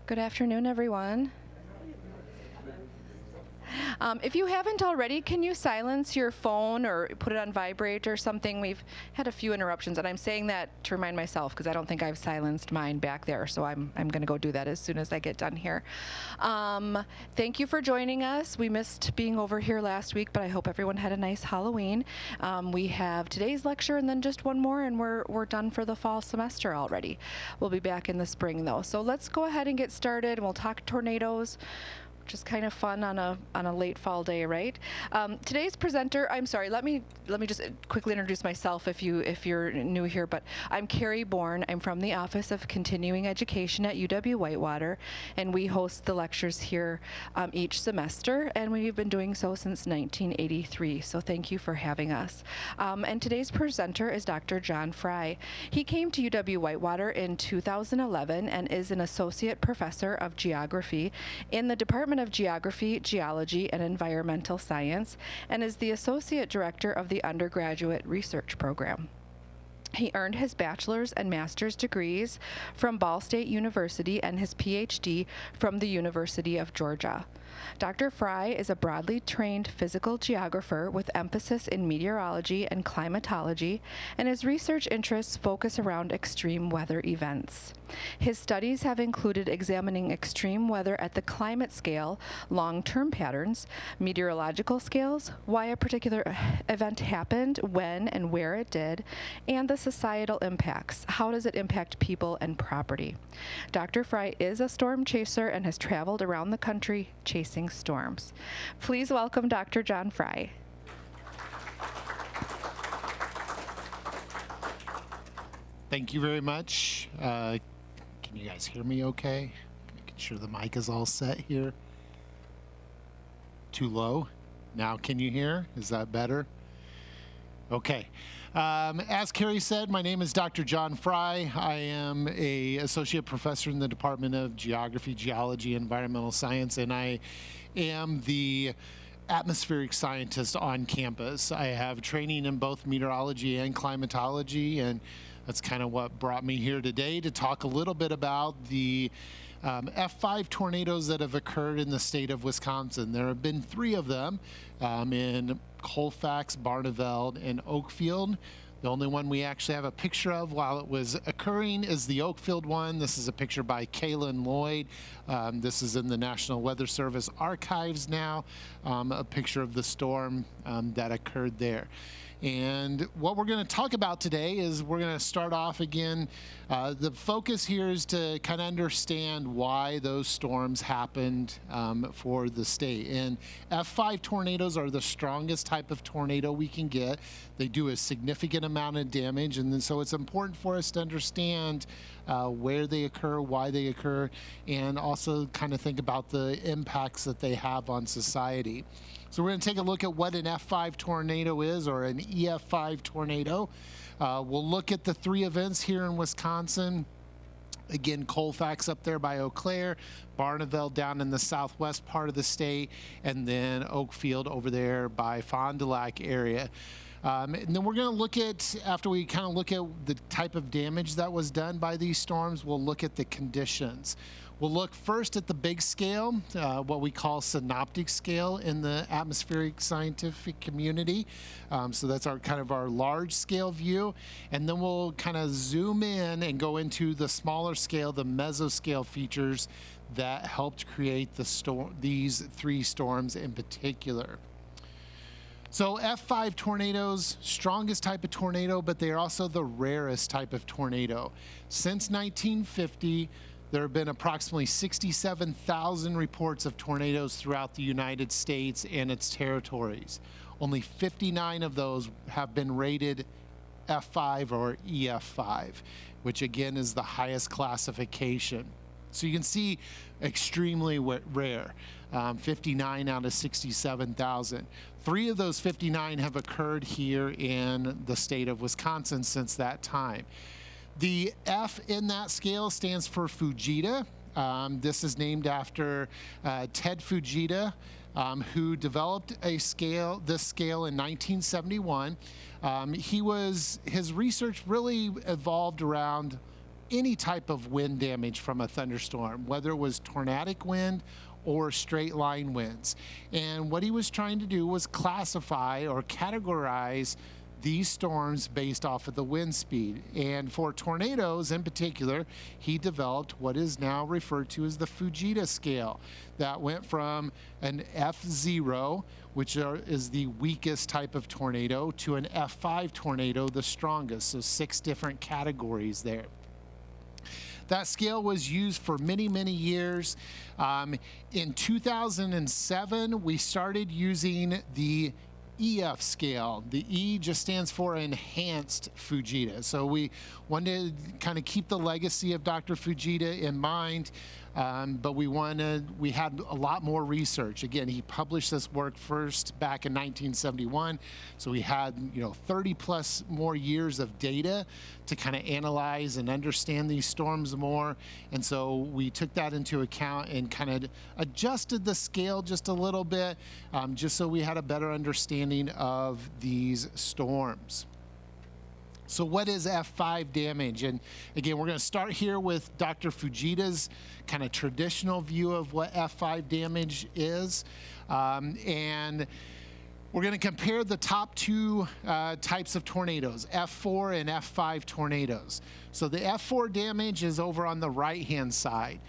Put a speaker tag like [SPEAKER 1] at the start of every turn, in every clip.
[SPEAKER 1] Good afternoon, everyone. If you haven't already, can you silence your phone or put it on vibrate or something? We've had a few interruptions, and I'm saying that to remind myself because I don't think I've silenced mine back there, so I'm going to go do that as soon as I get done here. Thank you for joining us. We missed being over here last week, but I hope everyone had a nice Halloween. We have today's lecture and then just one more, and we're done for the fall semester already. We'll be back in the spring, though. So let's go ahead and get started, and we'll talk tornadoes, which is kind of fun on a late fall day, right? Today's presenter, I'm sorry, let me just quickly introduce myself if you're new here, but I'm Carrie Bourne. I'm from the Office of Continuing Education at UW-Whitewater, and we host the lectures here each semester, and we've been doing so since 1983, so thank you for having us. And today's presenter is Dr. John Fry. He came to UW-Whitewater in 2011 and is an associate professor of geography in the Department of Geography, Geology, and Environmental Science, and is the Associate Director of the Undergraduate Research Program. He earned his bachelor's and master's degrees from Ball State University and his PhD from the University of Georgia. Dr. Fry is a broadly trained physical geographer with emphasis in meteorology and climatology, and his research interests focus around extreme weather events. His studies have included examining extreme weather at the climate scale, long-term patterns, meteorological scales, why a particular event happened, when and where it did, and the societal impacts. How does it impact people and property? Dr. Fry is a storm chaser and has traveled around the country chasing storms. Please welcome Dr. John Fry.
[SPEAKER 2] Thank you very much. Can you guys hear me okay? Making sure the mic is all set here. Too low? Now can you hear? Is that better? Okay. As Carrie said, my name is Dr. John Fry. I am an associate professor in the Department of Geography, Geology, and Environmental Science, and I am the atmospheric scientist on campus. I have training in both meteorology and climatology, and that's kind of what brought me here today to talk a little bit about the F5 tornadoes that have occurred in the state of Wisconsin. There have been 3 of them in Colfax, Barneveld, and Oakfield. The only one we actually have a picture of while it was occurring is the Oakfield one. This is a picture by Kaylin Lloyd. This is in the National Weather Service archives now, a picture of the storm that occurred there. And what we're going to talk about today is we're going to start off again. The focus here is to kind of understand why those storms happened for the state. And F5 tornadoes are the strongest type of tornado we can get. They do a significant amount of damage, and then so it's important for us to understand where they occur, why they occur, and also kind of think about the impacts that they have on society. So we're going to take a look at what an F5 tornado is, or an EF5 tornado. We'll look at the 3 events here in Wisconsin. Again, Colfax up there by Eau Claire, Barneveld down in the southwest part of the state, and then Oakfield over there by Fond du Lac area. And then we're going to look at, after we kind of look at the type of damage that was done by these storms, we'll look at the conditions. We'll look first at the big scale, what we call synoptic scale in the atmospheric scientific community. So that's our kind of our large scale view. And then we'll kind of zoom in and go into the smaller scale, the mesoscale features that helped create these 3 storms in particular. So F5 tornadoes, strongest type of tornado, but they are also the rarest type of tornado. Since 1950, there have been approximately 67,000 reports of tornadoes throughout the United States and its territories. Only 59 of those have been rated F5 or EF5, which again is the highest classification. So you can see extremely rare, 59 out of 67,000. 3 of those 59 have occurred here in the state of Wisconsin since that time. The F in that scale stands for Fujita. This is named after Ted Fujita, who developed this scale in 1971. His research really evolved around any type of wind damage from a thunderstorm, whether it was tornadic wind or straight line winds. And what he was trying to do was classify or categorize these storms based off of the wind speed. And for tornadoes in particular, he developed what is now referred to as the Fujita scale. That went from an F0, which is the weakest type of tornado, to an F5 tornado, the strongest. So 6 different categories there. That scale was used for many, many years. In 2007, we started using the EF scale. The E just stands for Enhanced Fujita. So we wanted to kind of keep the legacy of Dr. Fujita in mind, but we had a lot more research. Again, he published this work first back in 1971, so we had 30 plus more years of data to kind of analyze and understand these storms more. And so we took that into account and kind of adjusted the scale just a little bit, just so we had a better understanding of these storms. So what is F5 damage? And again, we're going to start here with Dr. Fujita's kind of traditional view of what F5 damage is. And we're going to compare the top 2 types of tornadoes, F4 and F5 tornadoes. So the F4 damage is over on the right-hand side.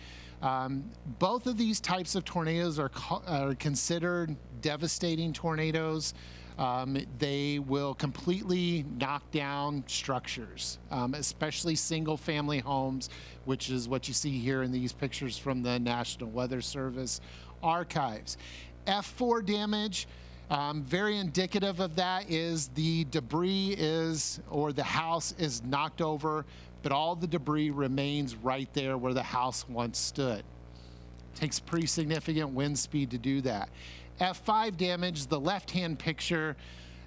[SPEAKER 2] Both of these types of tornadoes are considered devastating tornadoes. They will completely knock down structures, especially single-family homes, which is what you see here in these pictures from the National Weather Service archives. F4 damage, very indicative of that is the debris or the house is knocked over, but all the debris remains right there where the house once stood. Takes pretty significant wind speed to do that. F5 damage, the left-hand picture,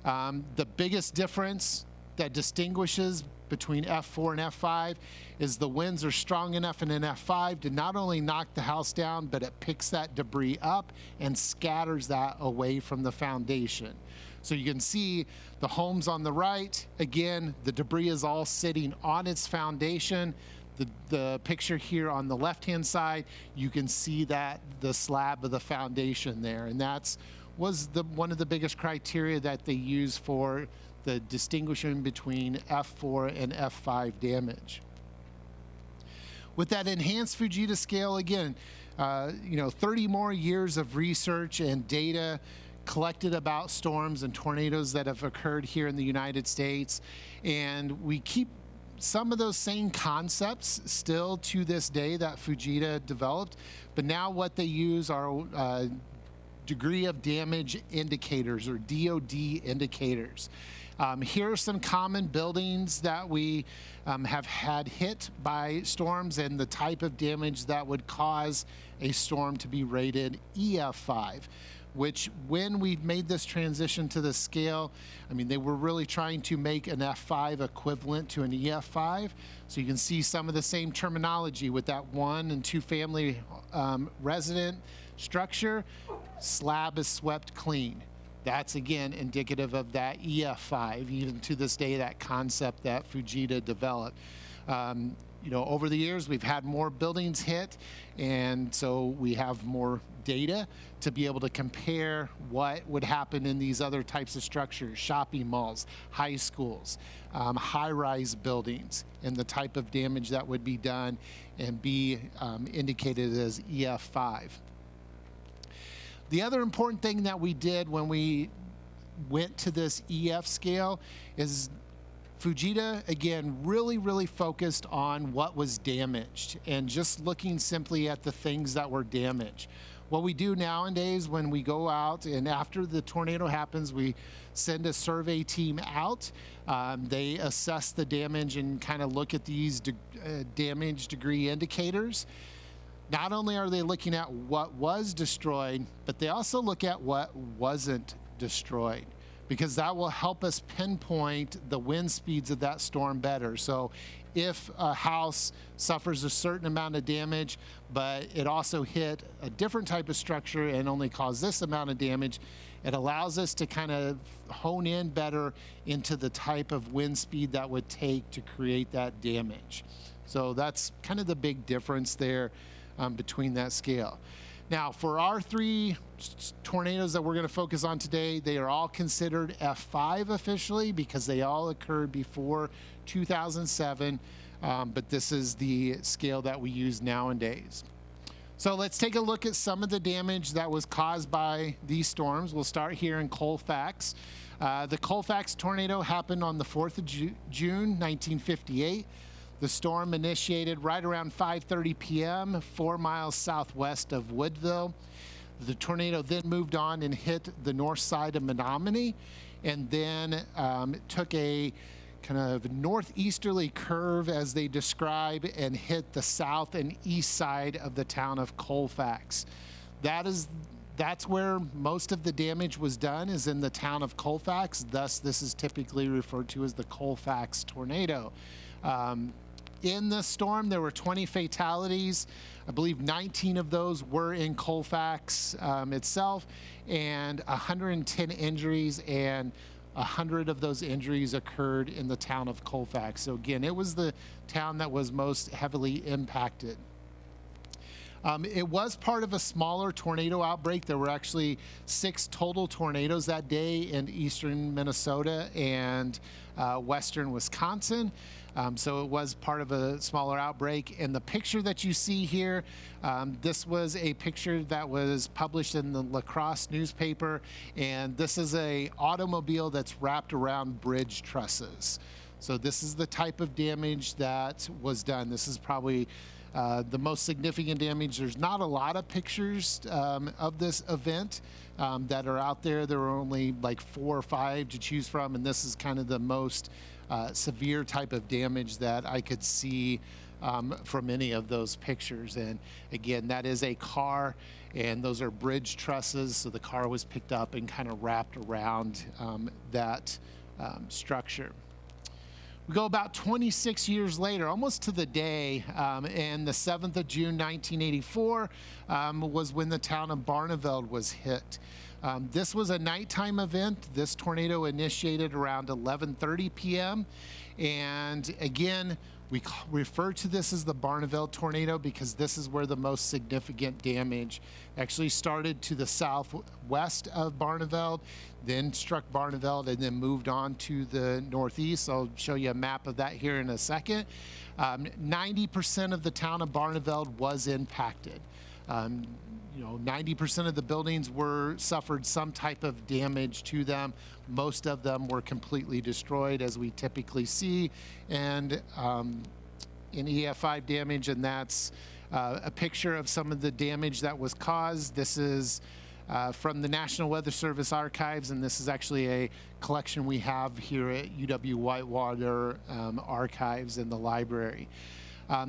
[SPEAKER 2] the biggest difference that distinguishes between F4 and F5 is the winds are strong enough in an F5 to not only knock the house down, but it picks that debris up and scatters that away from the foundation. So you can see the homes on the right, again, the debris is all sitting on its foundation. The picture here on the left-hand side, you can see that the slab of the foundation there, and was one of the biggest criteria that they use for the distinguishing between F4 and F5 damage. With that enhanced Fujita scale, again, 30 more years of research and data collected about storms and tornadoes that have occurred here in the United States, and we keep some of those same concepts still to this day that Fujita developed, but now what they use are degree of damage indicators, or DOD indicators. Here are some common buildings that we have had hit by storms and the type of damage that would cause a storm to be rated EF5. Which, when we made this transition to the scale, they were really trying to make an F5 equivalent to an EF5. So you can see some of the same terminology with that 1 and 2 family resident structure. Slab is swept clean. That's, again, indicative of that EF5, even to this day, that concept that Fujita developed. Over the years, we've had more buildings hit, and so we have more data to be able to compare what would happen in these other types of structures, shopping malls, high schools, high-rise buildings, and the type of damage that would be done and be indicated as EF5. The other important thing that we did when we went to this EF scale is Fujita, again, really focused on what was damaged and just looking simply at the things that were damaged. What we do nowadays when we go out and after the tornado happens, we send a survey team out. They assess the damage and kind of look at these damage degree indicators. Not only are they looking at what was destroyed, but they also look at what wasn't destroyed, because that will help us pinpoint the wind speeds of that storm better. So if a house suffers a certain amount of damage, but it also hit a different type of structure and only caused this amount of damage, it allows us to kind of hone in better into the type of wind speed that would take to create that damage. So that's kind of the big difference there between that scale. Now, for our three tornadoes that we're going to focus on today, they are all considered F5 officially because they all occurred before 2007, but this is the scale that we use nowadays. So let's take a look at some of the damage that was caused by these storms. We'll start here in Colfax. The Colfax tornado happened on the 4th of June, 1958. The storm initiated right around 5:30 p.m., 4 miles southwest of Woodville. The tornado then moved on and hit the north side of Menominee, and then took a kind of northeasterly curve, as they describe, and hit the south and east side of the town of Colfax. That's where most of the damage was done, is in the town of Colfax. Thus, this is typically referred to as the Colfax tornado. In this storm, there were 20 fatalities. I believe 19 of those were in Colfax itself, and 110 injuries, and 100 of those injuries occurred in the town of Colfax. So again, it was the town that was most heavily impacted. It was part of a smaller tornado outbreak. There were actually 6 total tornadoes that day in eastern Minnesota and western Wisconsin. So it was part of a smaller outbreak. And the picture that you see here, this was a picture that was published in the La Crosse newspaper. And this is a automobile that's wrapped around bridge trusses. So this is the type of damage that was done. This is probably the most significant damage. There's not a lot of pictures of this event that are out there. There were only like 4 or 5 to choose from, and this is kind of the most severe type of damage that I could see from any of those pictures. And again, that is a car, and those are bridge trusses, so the car was picked up and kind of wrapped around that structure. We go about 26 years later, almost to the day, and the 7th of June, 1984, was when the town of Barneveld was hit. This was a nighttime event. This tornado initiated around 11:30 p.m. And again, we refer to this as the Barneveld tornado because this is where the most significant damage actually started to the southwest of Barneveld, then struck Barneveld, and then moved on to the northeast. I'll show you a map of that here in a second. 90% of the town of Barneveld was impacted. 90% of the buildings suffered some type of damage to them. Most of them were completely destroyed, as we typically see, and in EF5 damage, and that's a picture of some of the damage that was caused. This is from the National Weather Service archives, and this is actually a collection we have here at UW-Whitewater archives in the library.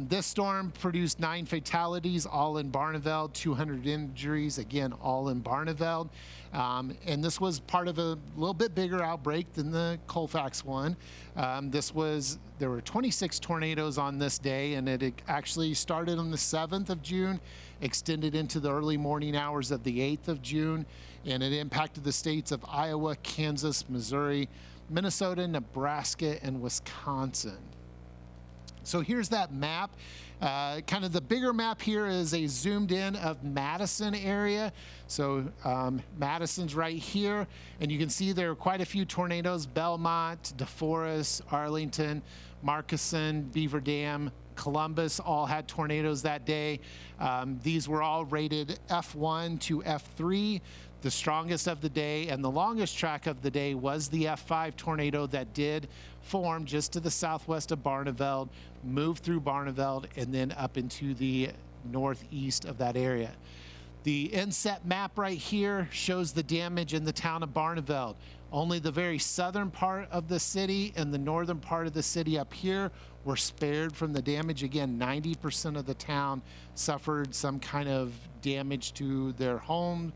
[SPEAKER 2] This storm produced 9 fatalities, all in Barneveld, 200 injuries, again, all in Barneveld. And this was part of a little bit bigger outbreak than the Colfax one. There were 26 tornadoes on this day, and it actually started on the 7th of June, extended into the early morning hours of the 8th of June, and it impacted the states of Iowa, Kansas, Missouri, Minnesota, Nebraska, and Wisconsin. So here's that map. Kind of the bigger map here is a zoomed in of Madison area. So Madison's right here, and you can see there are quite a few tornadoes. Belmont, DeForest, Arlington, Markesan, Beaver Dam, Columbus all had tornadoes that day. These were all rated F1 to F3. The strongest of the day and the longest track of the day was the F5 tornado that did form just to the southwest of Barneveld, moved through Barneveld, and then up into the northeast of that area. The inset map right here shows the damage in the town of Barneveld. Only the very southern part of the city and the northern part of the city up here were spared from the damage. Again, 90% of the town suffered some kind of damage to their home.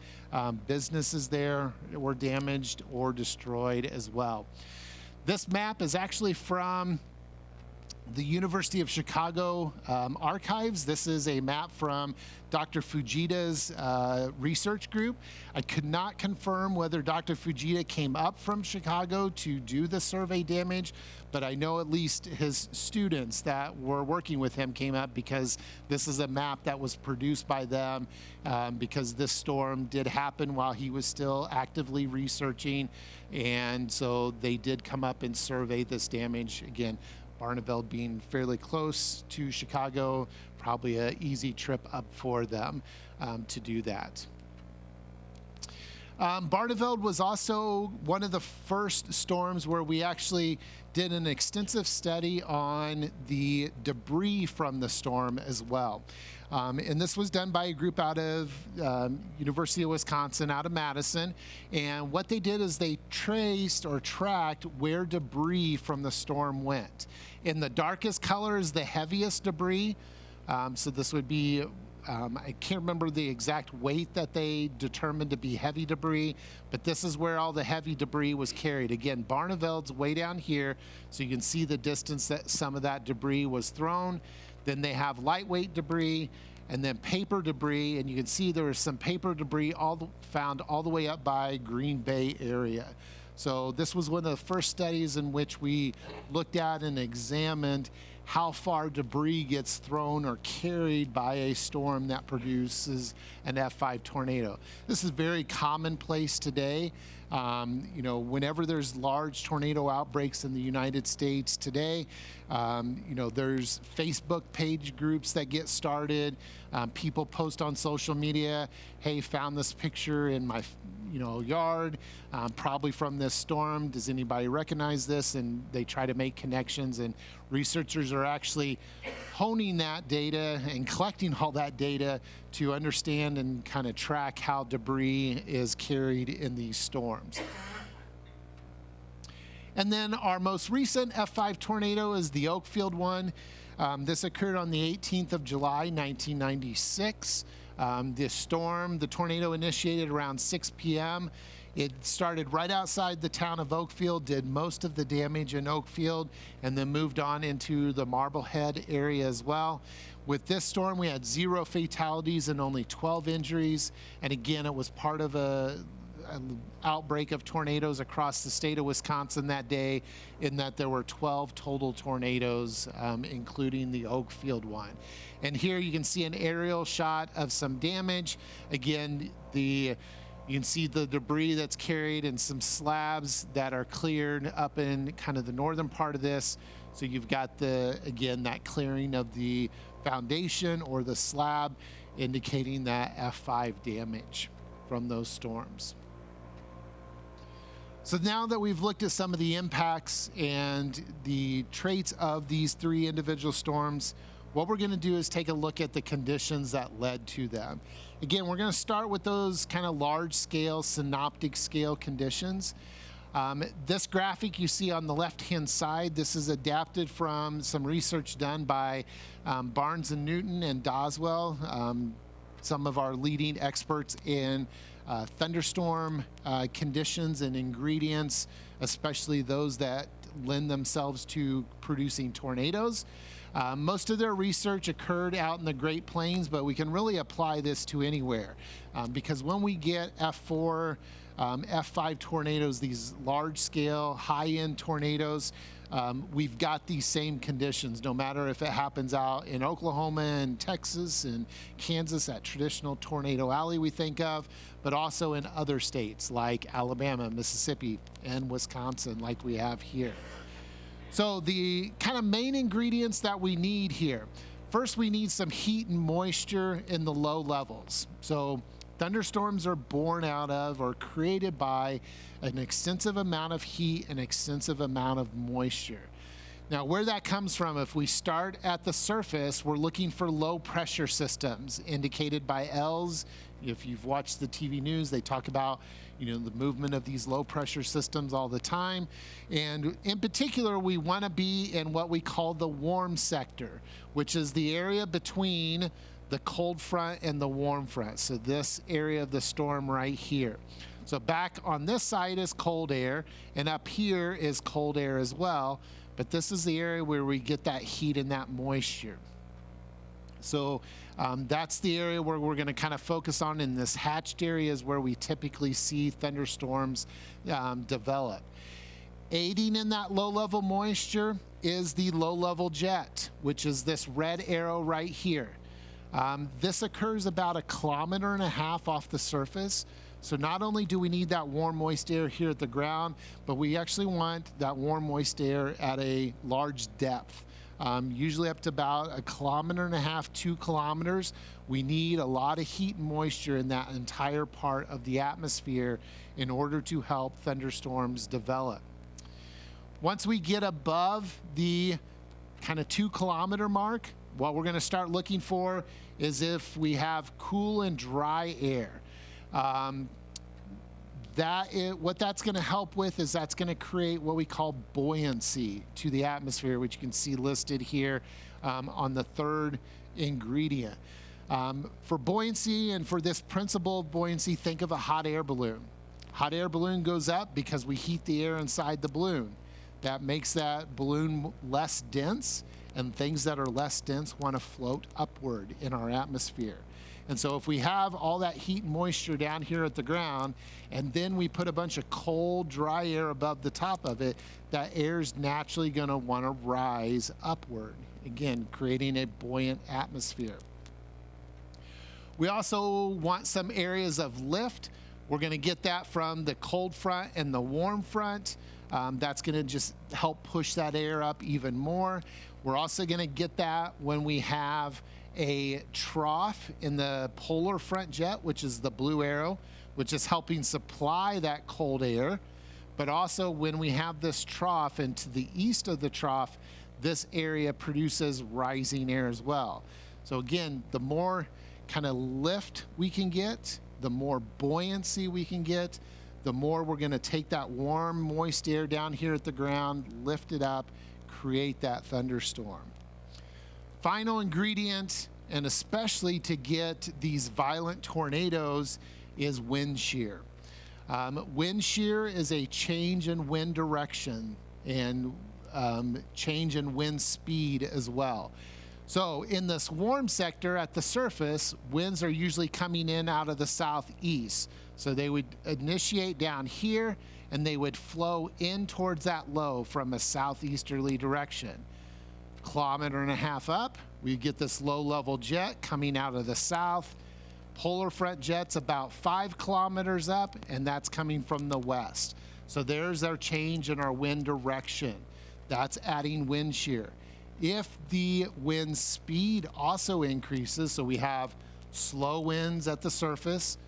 [SPEAKER 2] Businesses there were damaged or destroyed as well. This map is actually from the University of Chicago archives. This is a map from Dr. Fujita's research group. I could not confirm whether Dr. Fujita came up from Chicago to do the survey damage, but I know at least his students that were working with him came up, because this is a map that was produced by them, because this storm did happen while he was still actively researching, and so they did come up and survey this damage. Again, Barneveld being fairly close to Chicago, probably an easy trip up for them to do that. Barneveld was also one of the first storms where we actually did an extensive study on the debris from the storm as well. And this was done by a group out of University of Wisconsin, out of Madison. And what they did is they traced or tracked where debris from the storm went. In the darkest color is the heaviest debris. So this would be, I can't remember the exact weight that they determined to be heavy debris, but this is where all the heavy debris was carried. Again, Barneveld's way down here, so you can see the distance that some of that debris was thrown. Then they have lightweight debris, and then paper debris, and you can see there was some paper debris found all the way up by Green Bay area. So this was one of the first studies in which we looked at and examined how far debris gets thrown or carried by a storm that produces an F5 tornado. This is very commonplace today. You know, whenever there's large tornado outbreaks in the United States today, you know, there's Facebook page groups that get started. People post on social media, hey, found this picture in my yard, probably from this storm. Does anybody recognize this? And they try to make connections, and researchers are actually honing that data and collecting all that data to understand and kind of track how debris is carried in these storms. And then our most recent F5 tornado is the Oakfield one. This occurred on the 18th of July, 1996. This storm, the tornado initiated around 6 p.m. It started right outside the town of Oakfield, did most of the damage in Oakfield, and then moved on into the Marblehead area as well. With this storm, we had 0 fatalities and only 12 injuries. And again, it was part of an outbreak of tornadoes across the state of Wisconsin that day, in that there were 12 total tornadoes, including the Oakfield one. And here you can see an aerial shot of some damage. Again, you can see the debris that's carried and some slabs that are cleared up in kind of the northern part of this. So you've got again, that clearing of the foundation or the slab, indicating that F5 damage from those storms. So now that we've looked at some of the impacts and the traits of these 3 individual storms, what we're going to do is take a look at the conditions that led to them. Again, we're going to start with those kind of large scale, synoptic scale conditions. This graphic you see on the left-hand side, this is adapted from some research done by Barnes and Newton and Doswell, some of our leading experts in thunderstorm conditions and ingredients, especially those that lend themselves to producing tornadoes. Most of their research occurred out in the Great Plains, but we can really apply this to anywhere, because when we get F4, F5 tornadoes, these large-scale, high-end tornadoes, we've got these same conditions, no matter if it happens out in Oklahoma and Texas and Kansas, that traditional tornado alley we think of, but also in other states like Alabama, Mississippi, and Wisconsin, like we have here. So the kind of main ingredients that we need here. First, we need some heat and moisture in the low levels. So thunderstorms are born out of or created by an extensive amount of heat and extensive amount of moisture. Now, where that comes from, if we start at the surface, we're looking for low pressure systems indicated by L's. If you've watched the TV news, they talk about, the movement of these low pressure systems all the time. And in particular, we want to be in what we call the warm sector, which is the area between the cold front and the warm front. So this area of the storm right here. So back on this side is cold air, and up here is cold air as well. but this is the area where we get that heat and that moisture. So that's the area where we're going to kind of focus on. In this hatched area is where we typically see thunderstorms develop. Aiding in that low-level moisture is the low-level jet, which is this red arrow right here. This occurs about 1.5 kilometers off the surface. So not only do we need that warm, moist air here at the ground, but we actually want that warm, moist air at a large depth. Usually up to about 1.5 kilometers, 2 kilometers. We need a lot of heat and moisture in that entire part of the atmosphere in order to help thunderstorms develop. Once we get above the kind of 2 kilometer mark, what we're going to start looking for is if we have cool and dry air. What that's going to help with is that's going to create what we call buoyancy to the atmosphere, which you can see listed here on the third ingredient. For buoyancy and for this principle of buoyancy, think of a hot air balloon. Hot air balloon goes up because we heat the air inside the balloon. That makes that balloon less dense, and things that are less dense want to float upward in our atmosphere. And so if we have all that heat and moisture down here at the ground, and then we put a bunch of cold, dry air above the top of it, that air is naturally going to want to rise upward, again, creating a buoyant atmosphere. We also want some areas of lift. We're going to get that from the cold front and the warm front. That's going to just help push that air up even more. We're also going to get that when we have a trough in the polar front jet, which is the blue arrow, which is helping supply that cold air. But also when we have this trough, and to the east of the trough, this area produces rising air as well. So again, the more kind of lift we can get, the more buoyancy we can get, the more we're going to take that warm, moist air down here at the ground, lift it up, create that thunderstorm. Final ingredient, and especially to get these violent tornadoes, is wind shear. Wind shear is a change in wind direction and change in wind speed as well. So in this warm sector at the surface, winds are usually coming in out of the southeast. So they would initiate down here and they would flow in towards that low from a southeasterly direction. 1.5 kilometers up, we get this low-level jet coming out of the south. Polar front jet's about 5 kilometers up, and that's coming from the west. So there's our change in our wind direction. That's adding wind shear. If the wind speed also increases, so we have slow winds at the surface,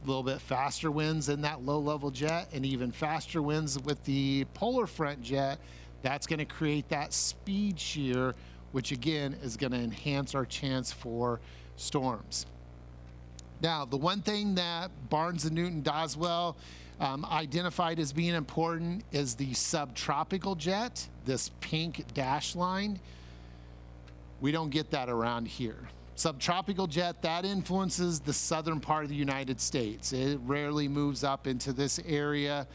[SPEAKER 2] a little bit faster winds in that low-level jet, and even faster winds with the polar front jet, that's going to create that speed shear, which again is going to enhance our chance for storms. Now, the one thing that Barnes and Newton Doswell identified as being important is the subtropical jet, this pink dash line. We don't get that around here. Subtropical jet, that influences the southern part of the United States. It rarely moves up into this area,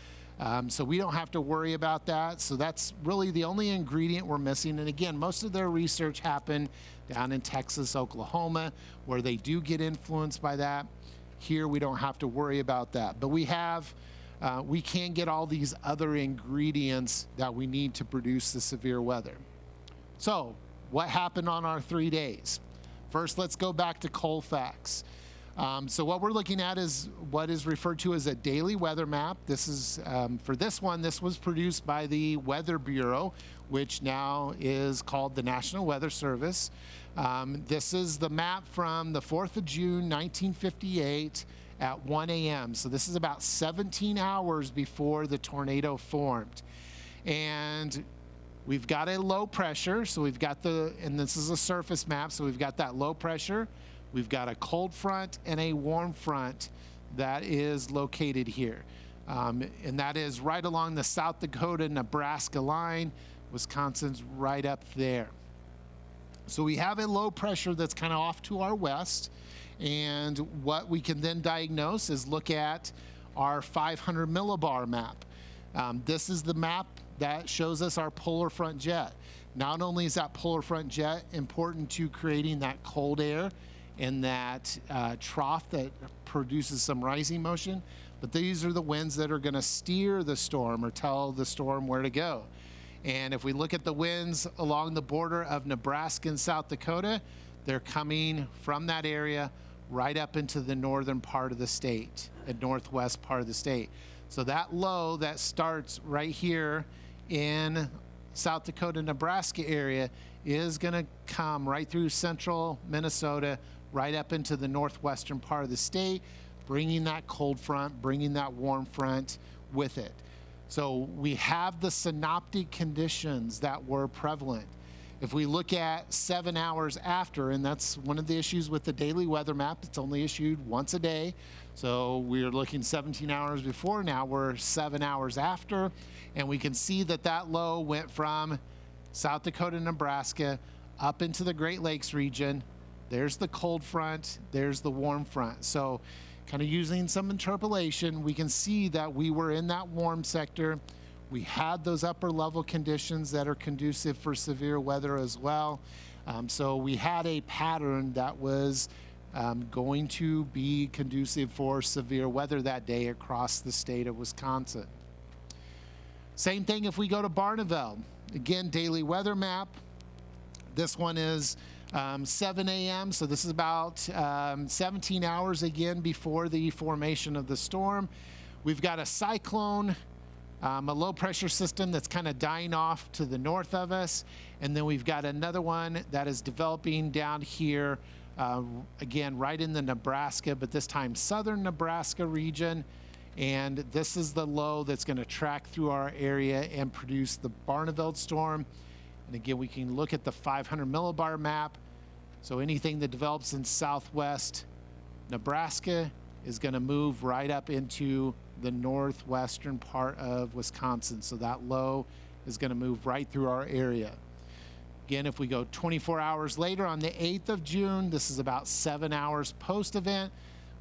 [SPEAKER 2] so we don't have to worry about that. So that's really the only ingredient we're missing. And again, most of their research happened down in Texas, Oklahoma, where they do get influenced by that. Here, we don't have to worry about that. But we can get all these other ingredients that we need to produce the severe weather. So what happened on our 3 days? First, let's go back to Colfax. So what we're looking at is what is referred to as a daily weather map. This is, for this one, this was produced by the Weather Bureau, which now is called the National Weather Service. This is the map from the 4th of June, 1958 at 1 a.m. So this is about 17 hours before the tornado formed. And we've got a low pressure, so we've got and this is a surface map, so we've got that low pressure. We've got a cold front and a warm front that is located here. And that is right along the South Dakota-Nebraska line. Wisconsin's right up there. So we have a low pressure that's kind of off to our west. And what we can then diagnose is look at our 500 millibar map. This is the map that shows us our polar front jet. Not only is that polar front jet important to creating that cold air and that trough that produces some rising motion, but these are the winds that are going to steer the storm or tell the storm where to go. And if we look at the winds along the border of Nebraska and South Dakota, they're coming from that area right up into the northern part of the state, the northwest part of the state. So that low that starts right here in South Dakota, Nebraska area is going to come right through central Minnesota, right up into the northwestern part of the state, bringing that cold front, bringing that warm front with it. So we have the synoptic conditions that were prevalent. If we look at 7 hours after, and that's one of the issues with the daily weather map, it's only issued once a day. So we're looking 17 hours before, now we're 7 hours after, and we can see that that low went from South Dakota, Nebraska, up into the Great Lakes region. There's the cold front, there's the warm front. So kind of using some interpolation, we can see that we were in that warm sector. We had those upper level conditions that are conducive for severe weather as well. So we had a pattern that was going to be conducive for severe weather that day across the state of Wisconsin. Same thing if we go to Barneveld. Again, daily weather map. This one is 7 a.m., so this is about 17 hours again before the formation of the storm. We've got a cyclone, a low pressure system that's kind of dying off to the north of us, and then we've got another one that is developing down here, again, right in the Nebraska, but this time southern Nebraska region. And this is the low that's going to track through our area and produce the Barneveld storm. And again, we can look at the 500 millibar map. So anything that develops in southwest Nebraska is going to move right up into the northwestern part of Wisconsin. So that low is going to move right through our area. Again, if we go 24 hours later on the 8th of June, this is about 7 hours post-event.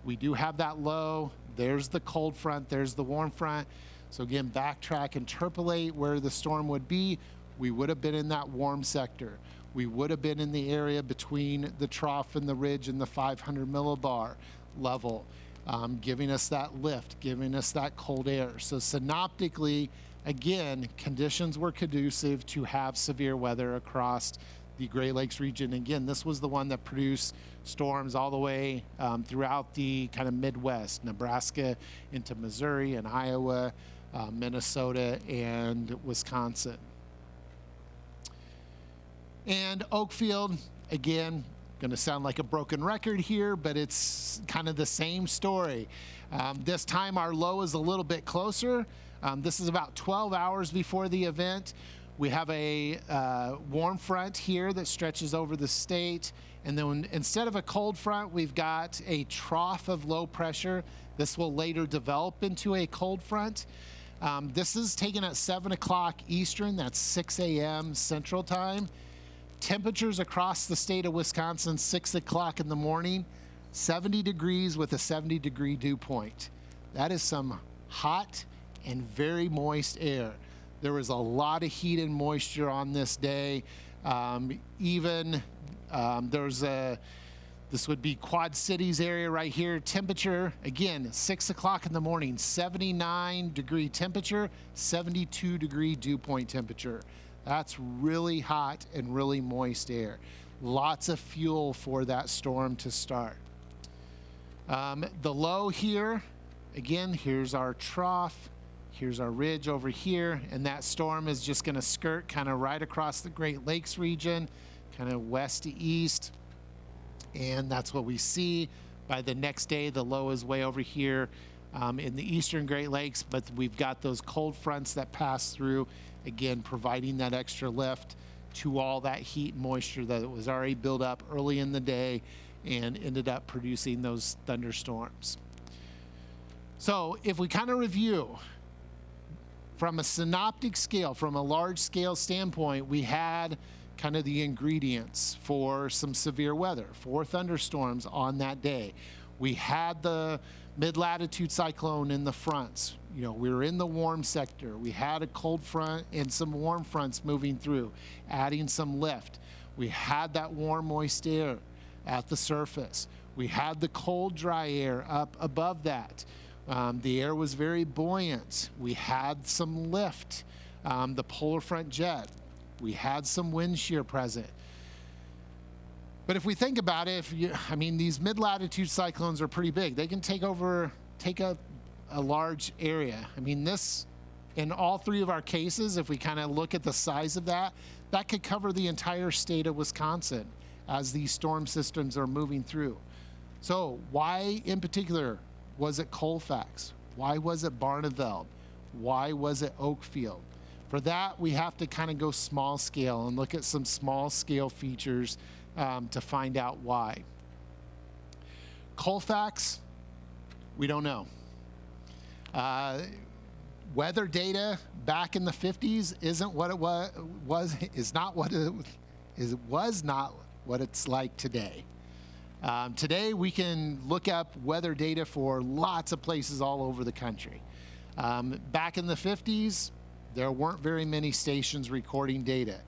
[SPEAKER 2] We do have that low. There's the cold front, there's the warm front. So again, backtrack, interpolate where the storm would be. We would have been in that warm sector. We would have been in the area between the trough and the ridge and the 500 millibar level, giving us that lift, giving us that cold air. So synoptically, again, conditions were conducive to have severe weather across the Great Lakes region. Again, this was the one that produced storms all the way throughout the kind of Midwest, Nebraska into Missouri and Iowa, Minnesota, and Wisconsin. And Oakfield, again, going to sound like a broken record here, but it's kind of the same story. This time our low is a little bit closer. This is about 12 hours before the event. We have a warm front here that stretches over the state. And then instead of a cold front, we've got a trough of low pressure. This will later develop into a cold front. This is taken at 7 o'clock Eastern, that's 6 a.m. Central Time. Temperatures across the state of Wisconsin, 6 o'clock in the morning, 70 degrees with a 70-degree dew point. That is some hot and very moist air. There was a lot of heat and moisture on this day. This would be Quad Cities area right here. Temperature, again, 6 o'clock in the morning, 79-degree temperature, 72-degree dew point temperature. That's really hot and really moist air. Lots of fuel for that storm to start. The low here, again, here's our trough. Here's our ridge over here, and that storm is just going to skirt kind of right across the Great Lakes region, kind of west to east, and that's what we see. By the next day, the low is way over here in the eastern Great Lakes, but we've got those cold fronts that pass through, again, providing that extra lift to all that heat and moisture that was already built up early in the day and ended up producing those thunderstorms. So if we kind of review, from a synoptic scale, from a large scale standpoint, we had kind of the ingredients for some severe weather, for thunderstorms on that day. We had the mid-latitude cyclone in the fronts. You know, we were in the warm sector. We had a cold front and some warm fronts moving through, adding some lift. We had that warm, moist air at the surface. We had the cold, dry air up above that. The air was very buoyant. We had some lift, the polar front jet. We had some wind shear present. But if we think about it, these mid-latitude cyclones are pretty big. They can take up a large area. This, in all three of our cases, if we kind of look at the size of that could cover the entire state of Wisconsin as these storm systems are moving through. So why in particular was it Colfax? Why was it Barneveld? Why was it Oakfield? For that, we have to kind of go small scale and look at some small scale features to find out why. Colfax, we don't know. Weather data back in the 50s isn't what it was not what it's like today. Today we can look up weather data for lots of places all over the country. Back in the 50s, there weren't very many stations recording data.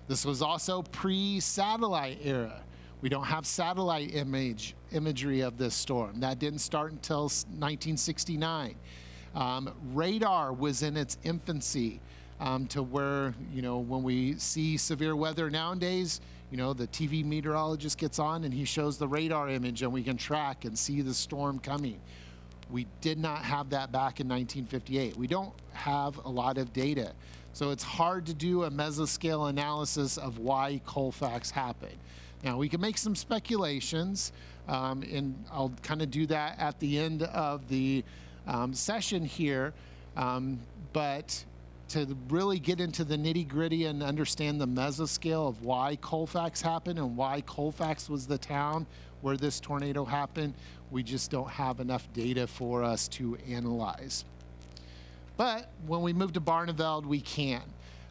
[SPEAKER 2] This was also pre-satellite era. We don't have satellite imagery of this storm. That didn't start until 1969. Radar was in its infancy to where, when we see severe weather nowadays, the TV meteorologist gets on and he shows the radar image and we can track and see the storm coming. We did not have that back in 1958. We don't have a lot of data. So it's hard to do a mesoscale analysis of why Colfax happened. Now, we can make some speculations, and I'll kind of do that at the end of the session here. But to really get into the nitty-gritty and understand the mesoscale of why Colfax happened and why Colfax was the town where this tornado happened, we just don't have enough data for us to analyze. But when we move to Barneveld, we can.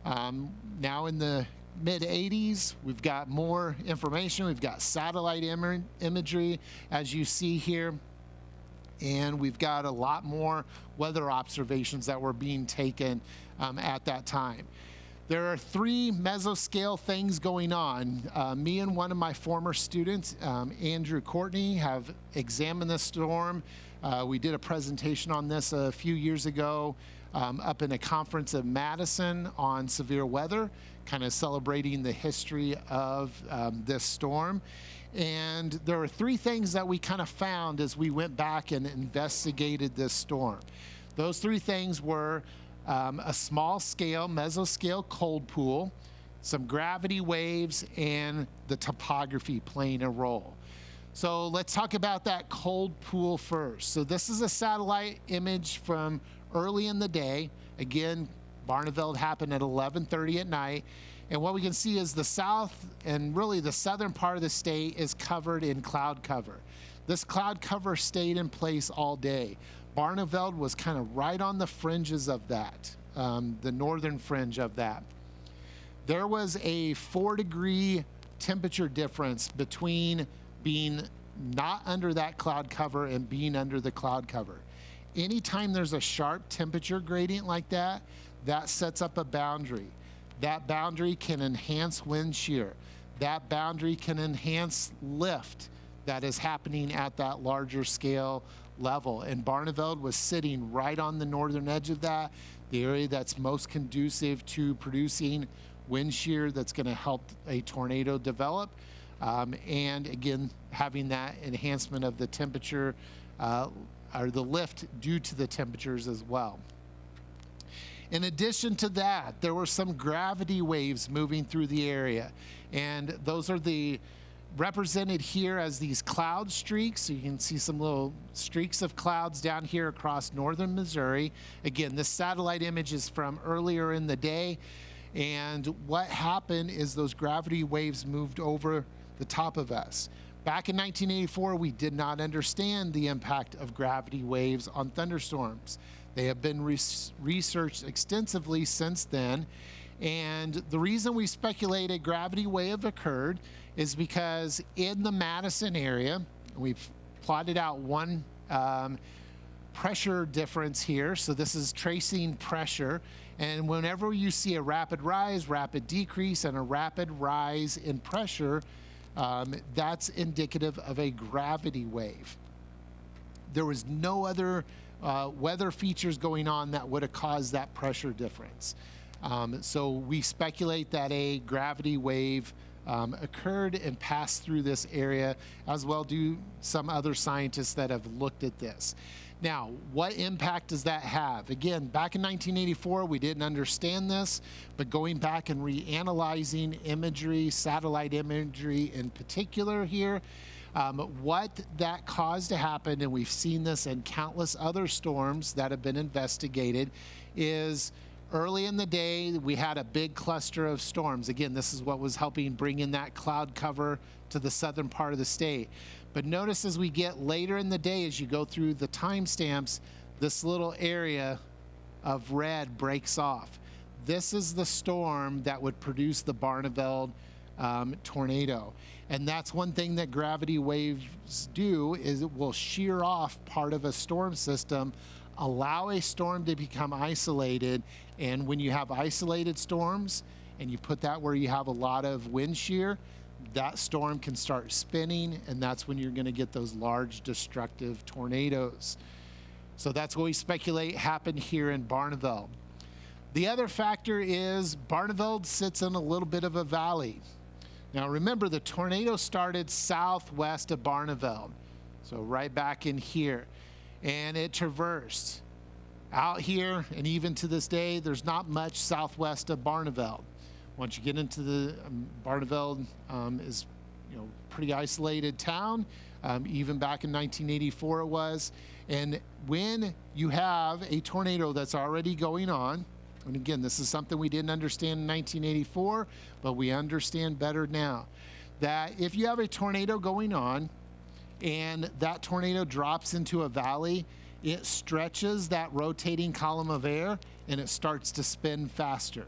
[SPEAKER 2] Now in the mid-80s, we've got more information. We've got satellite imagery, as you see here. And we've got a lot more weather observations that were being taken at that time. There are three mesoscale things going on. Me and one of my former students, Andrew Courtney, have examined this storm. We did a presentation on this a few years ago up in a conference in Madison on severe weather, kind of celebrating the history of this storm. And there are three things that we kind of found as we went back and investigated this storm. Those three things were a small scale, mesoscale cold pool, some gravity waves, and the topography playing a role. So let's talk about that cold pool first. So this is a satellite image from early in the day. Again, Barneveld happened at 11:30 at night. And what we can see is the south and really the southern part of the state is covered in cloud cover. This cloud cover stayed in place all day. Barneveld was kind of right on the fringes of that, the northern fringe of that. There was a 4-degree temperature difference between being not under that cloud cover and being under the cloud cover. Anytime there's a sharp temperature gradient like that, that sets up a boundary. That boundary can enhance wind shear. That boundary can enhance lift that is happening at that larger scale level. And Barneveld was sitting right on the northern edge of that, the area that's most conducive to producing wind shear that's going to help a tornado develop. And again, having that enhancement of the temperature or the lift due to the temperatures as well. In addition to that, there were some gravity waves moving through the area, and those are represented here as these cloud streaks. So you can see some little streaks of clouds down here across northern Missouri. Again, this satellite image is from earlier in the day, and what happened is those gravity waves moved over the top of us. Back in 1984, we did not understand the impact of gravity waves on thunderstorms. They have been researched extensively since then. And the reason we speculate a gravity wave occurred is because in the Madison area, we've plotted out one pressure difference here. So this is tracing pressure. And whenever you see a rapid rise, rapid decrease, and a rapid rise in pressure, that's indicative of a gravity wave. There was no other weather features going on that would have caused that pressure difference. So we speculate that a gravity wave occurred and passed through this area, as well do some other scientists that have looked at this. Now, what impact does that have? Again, back in 1984, we didn't understand this, but going back and reanalyzing imagery, satellite imagery in particular here, what that caused to happen, and we've seen this in countless other storms that have been investigated, is early in the day, we had a big cluster of storms. Again, this is what was helping bring in that cloud cover to the southern part of the state. But notice as we get later in the day, as you go through the timestamps, this little area of red breaks off. This is the storm that would produce the Barneveld tornado. And that's one thing that gravity waves do, is it will shear off part of a storm system, allow a storm to become isolated. And when you have isolated storms and you put that where you have a lot of wind shear, that storm can start spinning, and that's when you're going to get those large destructive tornadoes. So that's what we speculate happened here in Barneveld. The other factor is Barneveld sits in a little bit of a valley. Now remember, the tornado started southwest of Barneveld, so right back in here, and it traversed out here, and even to this day, there's not much southwest of Barneveld. Once you get into the Barneveld is, pretty isolated town. Even back in 1984 it was. And when you have a tornado that's already going on, and again, this is something we didn't understand in 1984, but we understand better now, that if you have a tornado going on and that tornado drops into a valley, it stretches that rotating column of air and it starts to spin faster.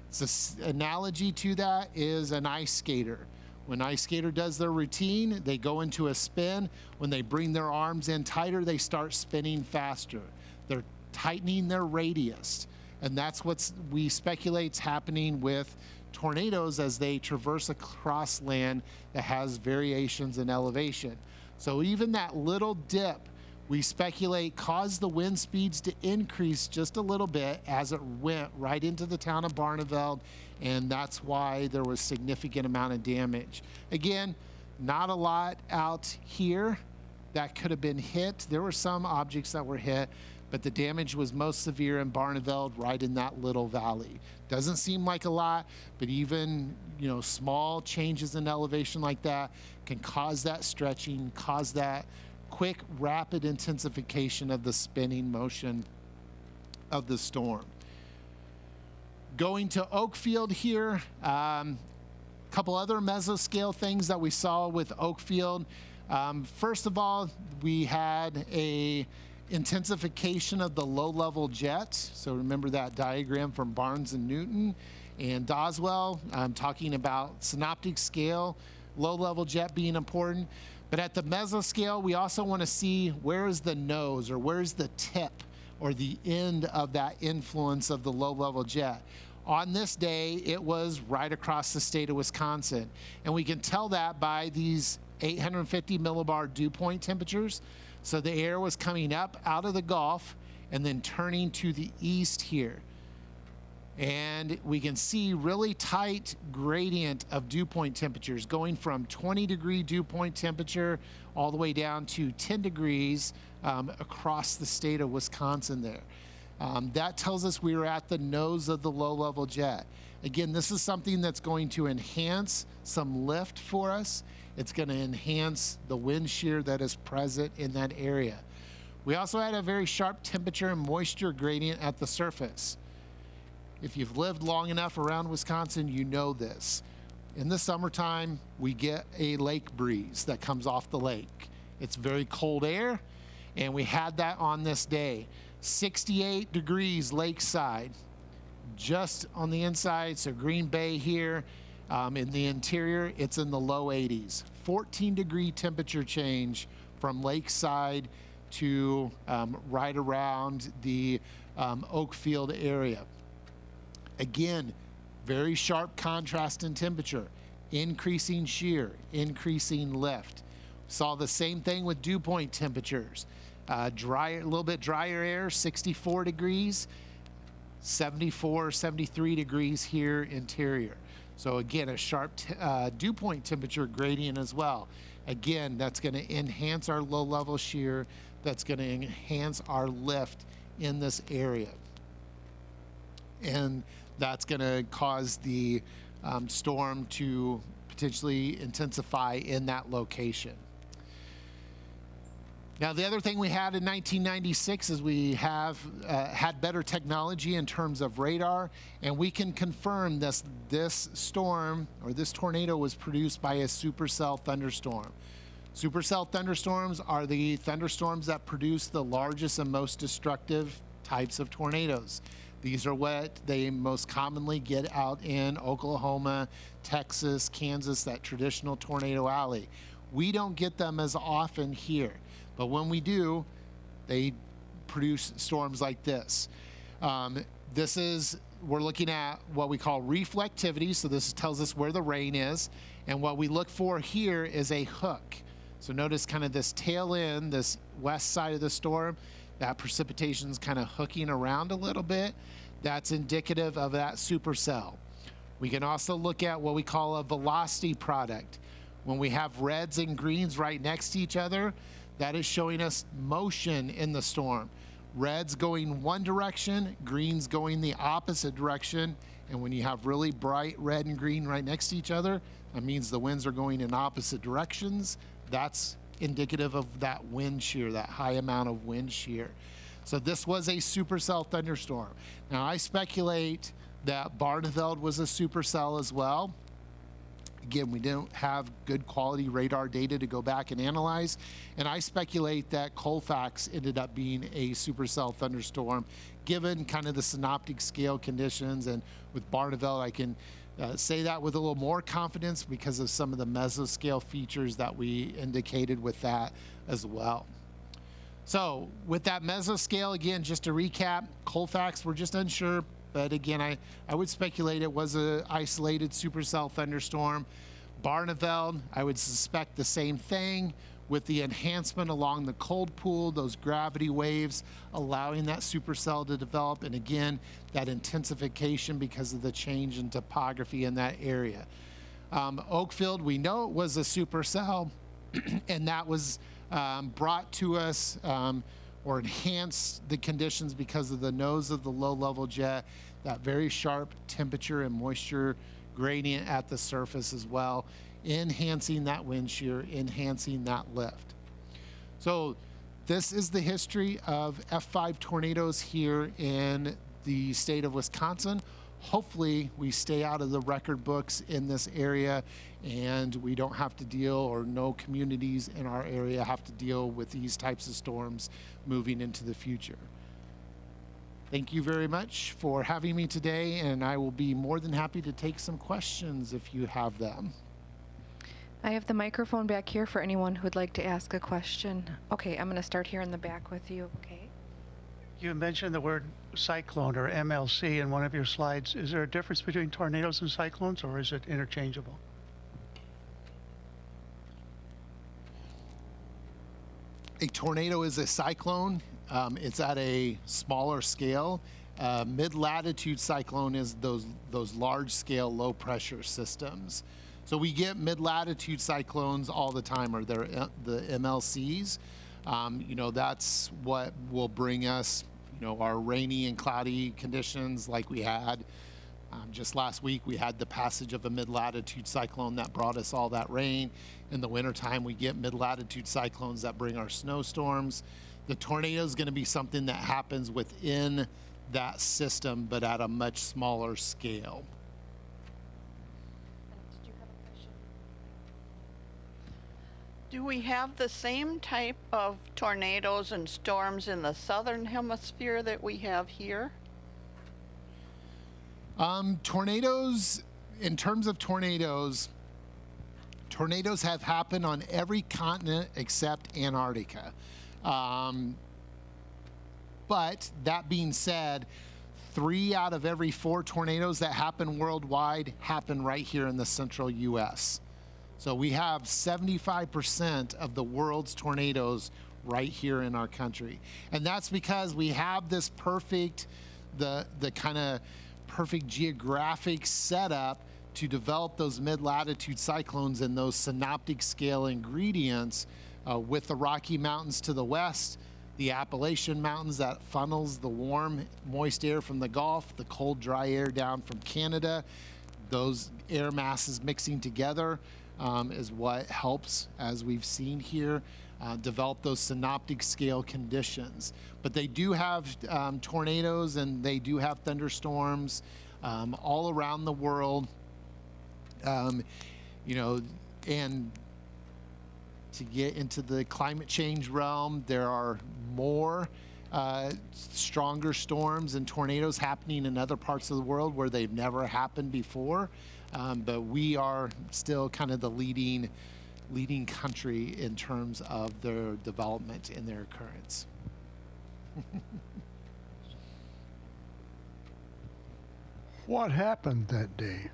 [SPEAKER 2] It's an analogy to that is an ice skater. When an ice skater does their routine, they go into a spin. When they bring their arms in tighter, they start spinning faster. They're tightening their radius. And that's what we speculate is happening with tornadoes as they traverse across land that has variations in elevation. So even that little dip, we speculate, caused the wind speeds to increase just a little bit as it went right into the town of Barneveld, and that's why there was significant amount of damage. Again, not a lot out here that could have been hit. There were some objects that were hit, but the damage was most severe in Barneveld, right in that little valley. Doesn't seem like a lot, but even small changes in elevation like that can cause that stretching, cause that quick, rapid intensification of the spinning motion of the storm. Going to Oakfield here, couple other mesoscale things that we saw with Oakfield. First of all, we had a intensification of the low-level jet. So remember that diagram from Barnes and Newton and Doswell. I'm talking about synoptic scale, low-level jet being important. But at the mesoscale, we also want to see where is the nose, or where's the tip or the end of that influence of the low-level jet. On this day, it was right across the state of Wisconsin. And we can tell that by these 850 millibar dew point temperatures. So the air was coming up out of the Gulf and then turning to the east here. And we can see really tight gradient of dew point temperatures going from 20-degree dew point temperature all the way down to 10 degrees across the state of Wisconsin there. That tells us we were at the nose of the low-level jet. Again, this is something that's going to enhance some lift for us. It's going to enhance the wind shear that is present in that area. We also had a very sharp temperature and moisture gradient at the surface. If you've lived long enough around Wisconsin, you know this. In the summertime, we get a lake breeze that comes off the lake. It's very cold air, and we had that on this day. 68 degrees lakeside, just on the inside, so Green Bay here. In the interior, it's in the low 80s. 14-degree temperature change from Lakeside to right around the Oakfield area. Again, very sharp contrast in temperature, increasing shear, increasing lift. Saw the same thing with dew point temperatures. Drier, a little bit drier air, 64 degrees, 74, 73 degrees here interior. So again, a sharp dew point temperature gradient as well. Again, that's going to enhance our low level shear. That's going to enhance our lift in this area. And that's going to cause the storm to potentially intensify in that location. Now, the other thing we had in 1996 is we have had better technology in terms of radar, and we can confirm this storm or this tornado was produced by a supercell thunderstorm. Supercell thunderstorms are the thunderstorms that produce the largest and most destructive types of tornadoes. These are what they most commonly get out in Oklahoma, Texas, Kansas, that traditional tornado alley. We don't get them as often here. But when we do, they produce storms like this. We're looking at what we call reflectivity, so this tells us where the rain is. And what we look for here is a hook. So notice kind of this tail end, this west side of the storm, that precipitation's kind of hooking around a little bit. That's indicative of that supercell. We can also look at what we call a velocity product. When we have reds and greens right next to each other, that is showing us motion in the storm. Reds going one direction, greens going the opposite direction. And when you have really bright red and green right next to each other, that means the winds are going in opposite directions. That's indicative of that wind shear, that high amount of wind shear. So this was a supercell thunderstorm. Now I speculate that Barneveld was a supercell as well. Again, we don't have good quality radar data to go back and analyze. And I speculate that Colfax ended up being a supercell thunderstorm, given kind of the synoptic scale conditions. And with Barneveld, I can say that with a little more confidence because of some of the mesoscale features that we indicated with that as well. So with that mesoscale, again, just to recap, Colfax, we're just unsure. But again, I would speculate it was an isolated supercell thunderstorm. Barneveld, I would suspect the same thing with the enhancement along the cold pool, those gravity waves allowing that supercell to develop. And again, that intensification because of the change in topography in that area. Oakfield, we know it was a supercell, and that was brought to us or enhance the conditions because of the nose of the low-level jet, that very sharp temperature and moisture gradient at the surface as well, enhancing that wind shear, enhancing that lift. So this is the history of F5 tornadoes here in the state of Wisconsin. Hopefully we stay out of the record books in this area and we don't have to deal, or no communities in our area have to deal with these types of storms moving into the future. Thank you very much for having me today, and I will be more than happy to take some questions if you have them.
[SPEAKER 1] I have the microphone back here for anyone who'd like to ask a question. Okay, I'm going to start here in the back with you. Okay.
[SPEAKER 3] You mentioned the word cyclone or MLC in one of your slides. Is there a difference between tornadoes and cyclones, or is it interchangeable?
[SPEAKER 2] A tornado is a cyclone. It's at a smaller scale. Mid-latitude cyclone is those large-scale, low-pressure systems. So we get mid-latitude cyclones all the time, or they're the MLCs. That's what will bring us, our rainy and cloudy conditions like we had. Just last week, we had the passage of a mid-latitude cyclone that brought us all that rain. In the wintertime, we get mid-latitude cyclones that bring our snowstorms. The tornado is going to be something that happens within that system, but at a much smaller scale.
[SPEAKER 1] Did you have a question?
[SPEAKER 4] Do we have the same type of tornadoes and storms in the southern hemisphere that we have here?
[SPEAKER 2] Tornadoes, in terms of tornadoes, Tornadoes have happened on every continent except Antarctica. But that being said, 3 out of every 4 tornadoes that happen worldwide happen right here in the central U.S. So we have 75% of the world's tornadoes right here in our country. And that's because we have this perfect, the kind of perfect geographic setup to develop those mid-latitude cyclones and those synoptic scale ingredients with the Rocky Mountains to the west, the Appalachian Mountains that funnels the warm, moist air from the Gulf, the cold, dry air down from Canada. Those air masses mixing together is what helps, as we've seen here, develop those synoptic scale conditions. But they do have tornadoes and they do have thunderstorms all around the world. You know, and to get into the climate change realm, there are more stronger storms and tornadoes happening in other parts of the world where they've never happened before. But we are still kind of the leading country in terms of their development and their occurrence.
[SPEAKER 5] What happened that day?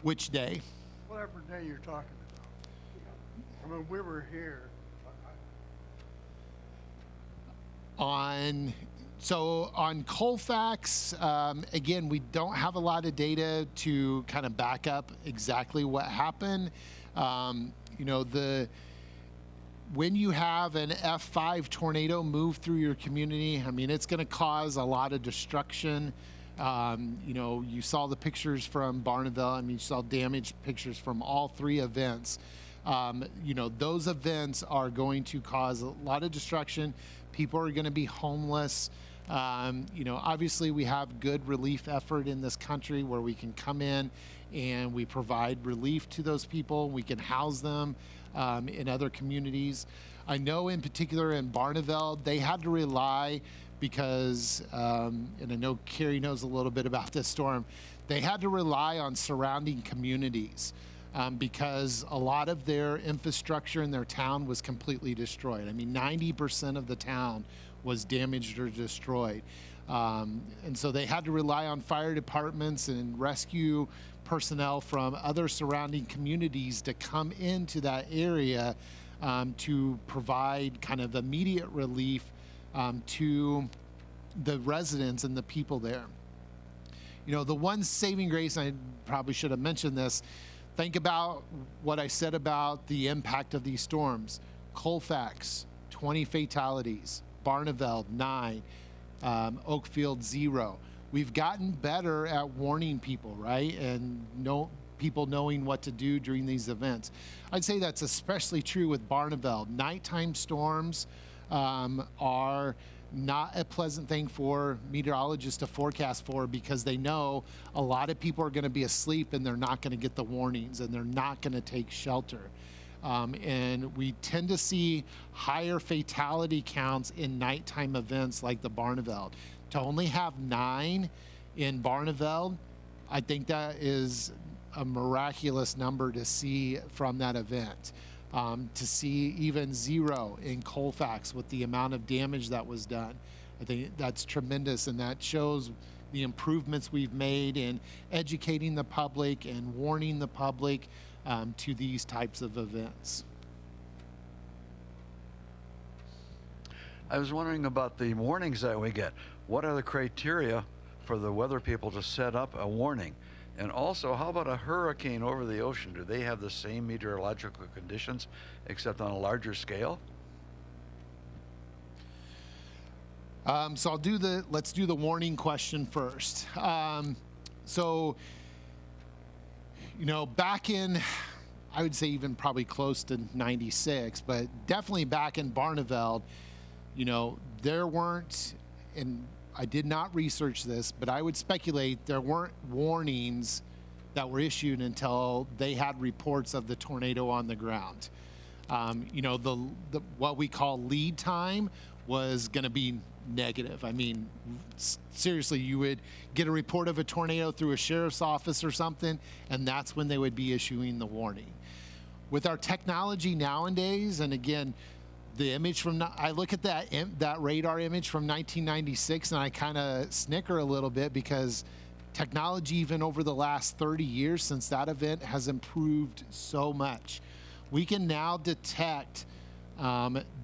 [SPEAKER 2] Which day?
[SPEAKER 5] Whatever day you're talking about. I mean, we were here.
[SPEAKER 2] On Colfax, again, we don't have a lot of data to kind of back up exactly what happened. You know, when you have an F5 tornado move through your community, I mean, it's going to cause a lot of destruction. You know, you saw the pictures from Barneveld. I mean, you saw damaged pictures from all 3 events. You know, those events are going to cause a lot of destruction. People are going to be homeless. You know, obviously we have good relief effort in this country where we can come in and we provide relief to those people. We can house them in other communities. I know in particular in Barneveld, they had to rely because, and I know Carrie knows a little bit about this storm, they had to rely on surrounding communities. Because a lot of their infrastructure in their town was completely destroyed. I mean, 90% of the town was damaged or destroyed. And so they had to rely on fire departments and rescue personnel from other surrounding communities to come into that area to provide kind of immediate relief to the residents and the people there. You know, the one saving grace, and I probably should have mentioned this, think about what I said about the impact of these storms. Colfax, 20 fatalities. Barneveld, 9. Oakfield, 0. We've gotten better at warning people, right? And people knowing what to do during these events. I'd say that's especially true with Barneveld. Nighttime storms are not a pleasant thing for meteorologists to forecast for because they know a lot of people are going to be asleep and they're not going to get the warnings and they're not going to take shelter. And we tend to see higher fatality counts in nighttime events like the Barneveld. To only have 9 in Barneveld, I think that is a miraculous number to see from that event. To see even 0 in Colfax with the amount of damage that was done. I think that's tremendous, and that shows the improvements we've made in educating the public and warning the public to these types of events.
[SPEAKER 6] I was wondering about the warnings that we get. What are the criteria for the weather people to set up a warning? And also, how about a hurricane over the ocean? Do they have the same meteorological conditions except on a larger scale?
[SPEAKER 2] So let's do the warning question first. So, you know, back in, I would say even probably close to 96, but definitely back in Barneveld, you know, there weren't, and I did not research this, but I would speculate there weren't warnings that were issued until they had reports of the tornado on the ground. You know, the what we call lead time was going to be negative. I mean, seriously, you would get a report of a tornado through a sheriff's office or something, and that's when they would be issuing the warning. With our technology nowadays, and again, the image from, I look at that radar image from 1996 and I kind of snicker a little bit because technology, even over the last 30 years since that event, has improved so much. We can now detect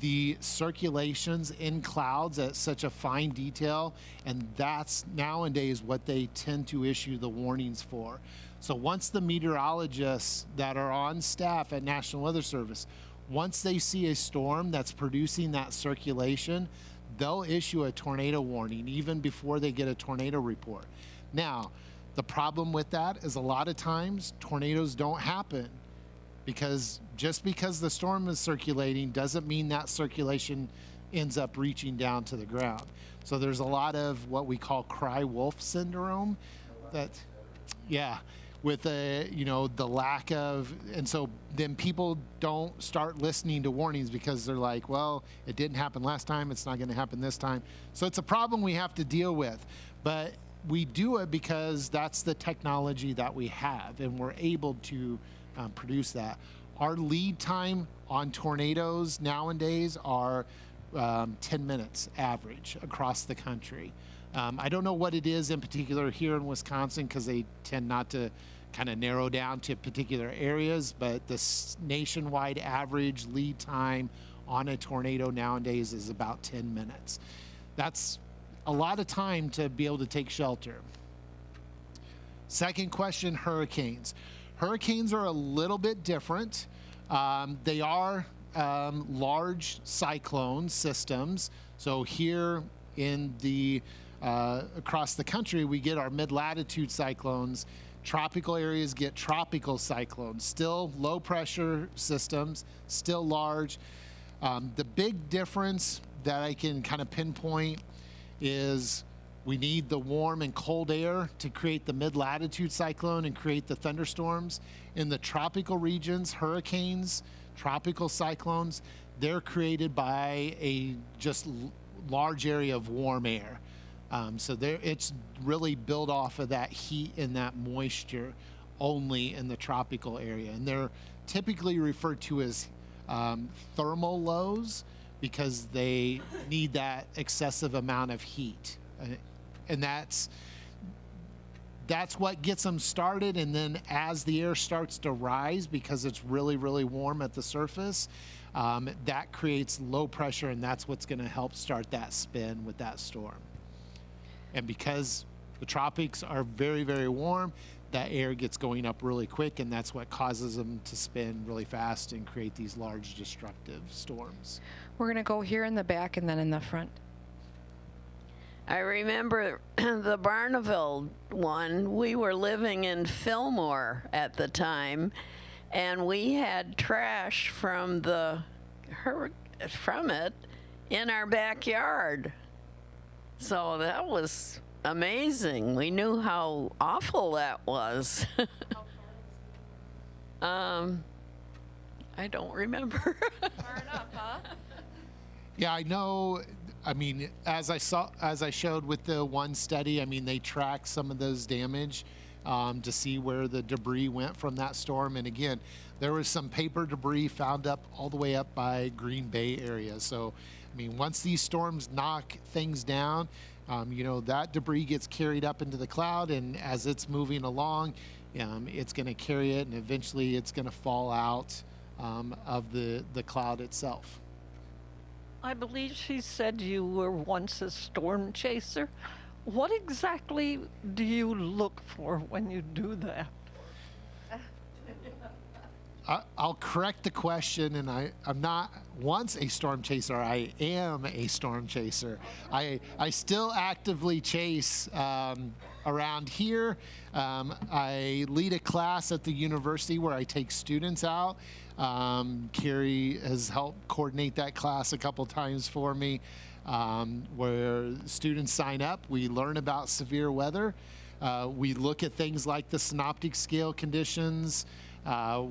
[SPEAKER 2] the circulations in clouds at such a fine detail, and that's nowadays what they tend to issue the warnings for. So once the meteorologists that are on staff at National Weather Service, once they see a storm that's producing that circulation, they'll issue a tornado warning even before they get a tornado report. Now, the problem with that is a lot of times tornadoes don't happen because just because the storm is circulating doesn't mean that circulation ends up reaching down to the ground. So there's a lot of what we call cry wolf syndrome that, yeah, with the lack of, and so then people don't start listening to warnings because they're like, well, it didn't happen last time, it's not going to happen this time. So it's a problem we have to deal with, but we do it because that's the technology that we have, and we're able to produce that. Our lead time on tornadoes nowadays are 10 minutes average across the country. I don't know what it is in particular here in Wisconsin because they tend not to kind of narrow down to particular areas, but the nationwide average lead time on a tornado nowadays is about 10 minutes. That's a lot of time to be able to take shelter. Second question, hurricanes. Hurricanes are a little bit different. They are large cyclone systems. So here in the across the country, we get our mid-latitude cyclones. Tropical areas get tropical cyclones. Still low pressure systems, still large. The big difference that I can kind of pinpoint is we need the warm and cold air to create the mid-latitude cyclone and create the thunderstorms. In the tropical regions, hurricanes, tropical cyclones, they're created by a just large area of warm air. So it's really built off of that heat and that moisture only in the tropical area. And they're typically referred to as thermal lows because they need that excessive amount of heat. And that's what gets them started. And then as the air starts to rise, because it's really, really warm at the surface, that creates low pressure, and that's what's going to help start that spin with that storm. And because the tropics are very, very warm, that air gets going up really quick, and that's what causes them to spin really fast and create these large destructive storms.
[SPEAKER 1] We're going to go here in the back and then in the front.
[SPEAKER 7] I remember the Barneveld one. We were living in Fillmore at the time, and we had trash from it in our backyard. So that was amazing. We knew how awful that was. I don't remember.
[SPEAKER 1] Far enough, huh?
[SPEAKER 2] Yeah, I know. I mean, as I showed with the one study, I mean, they tracked some of those damage to see where the debris went from that storm. And again, there was some paper debris found up all the way up by Green Bay area. So, I mean, once these storms knock things down, that debris gets carried up into the cloud, and as it's moving along, it's going to carry it, and eventually it's going to fall out of the cloud itself.
[SPEAKER 8] I believe she said you were once a storm chaser. What exactly do you look for when you do that?
[SPEAKER 2] I'll correct the question, and I'm not once a storm chaser. I am a storm chaser. I still actively chase around here. I lead a class at the university where I take students out. Carrie has helped coordinate that class a couple times for me, where students sign up. We learn about severe weather. We look at things like the synoptic scale conditions.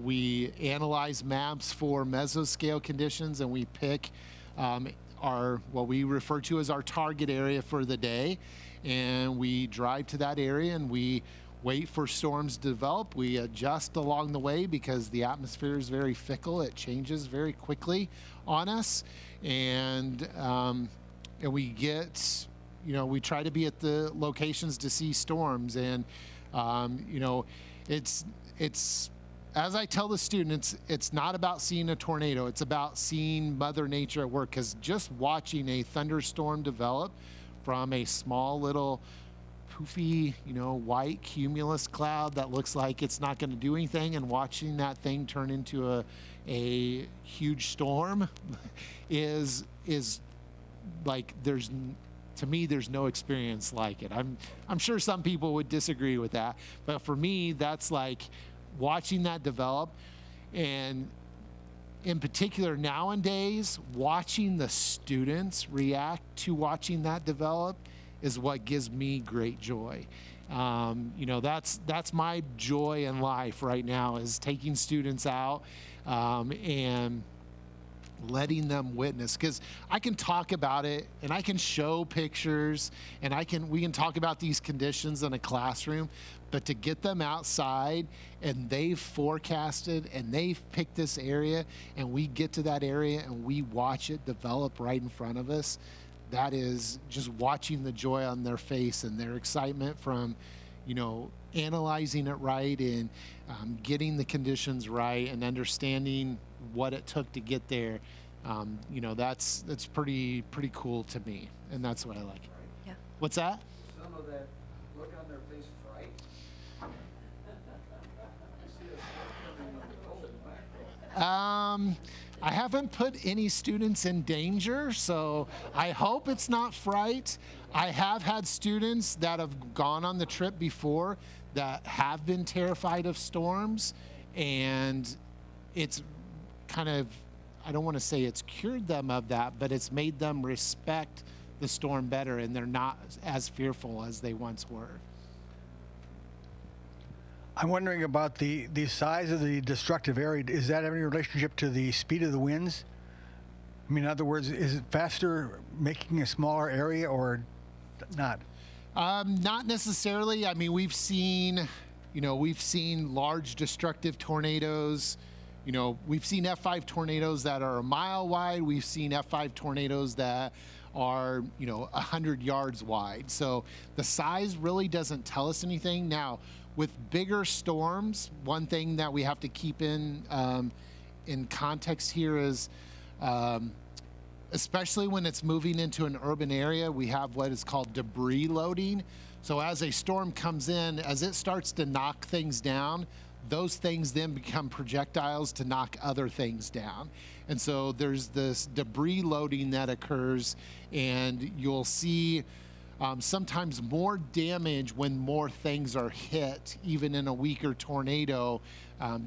[SPEAKER 2] We analyze maps for mesoscale conditions, and we pick what we refer to as our target area for the day, and we drive to that area and we wait for storms to develop. We adjust along the way because the atmosphere is very fickle. It changes very quickly on us. And we get, we try to be at the locations to see storms. And, it's as I tell the students, it's not about seeing a tornado. It's about seeing Mother Nature at work, because just watching a thunderstorm develop from a small little poofy, white cumulus cloud that looks like it's not going to do anything, and watching that thing turn into a huge storm is like, to me, there's no experience like it. I'm sure some people would disagree with that, but for me, that's like watching that develop. And in particular nowadays, watching the students react to watching that develop is what gives me great joy. That's my joy in life right now, is taking students out and letting them witness, because I can talk about it and I can show pictures and we can talk about these conditions in a classroom, but to get them outside and they've forecasted and they've picked this area and we get to that area and we watch it develop right in front of us, that is just watching the joy on their face and their excitement from, analyzing it right and getting the conditions right and understanding what it took to get there. That's pretty cool to me, and that's what I like.
[SPEAKER 1] Yeah.
[SPEAKER 2] What's that?
[SPEAKER 6] Some of that look on their face fright.
[SPEAKER 2] I haven't put any students in danger, so I hope it's not fright. I have had students that have gone on the trip before that have been terrified of storms, and it's kind of, I don't want to say it's cured them of that, but it's made them respect the storm better, and they're not as fearful as they once were.
[SPEAKER 5] I'm wondering about the size of the destructive area. Is that any relationship to the speed of the winds? I mean, in other words, is it faster making a smaller area or not?
[SPEAKER 2] Not necessarily. I mean, we've seen large destructive tornadoes. We've seen F5 tornadoes that are a mile wide. We've seen F5 tornadoes that are, 100 yards wide. So the size really doesn't tell us anything. Now, with bigger storms, one thing that we have to keep in context here is, especially when it's moving into an urban area, we have what is called debris loading. So as a storm comes in, as it starts to knock things down, those things then become projectiles to knock other things down. And so there's this debris loading that occurs, and you'll see sometimes more damage when more things are hit, even in a weaker tornado,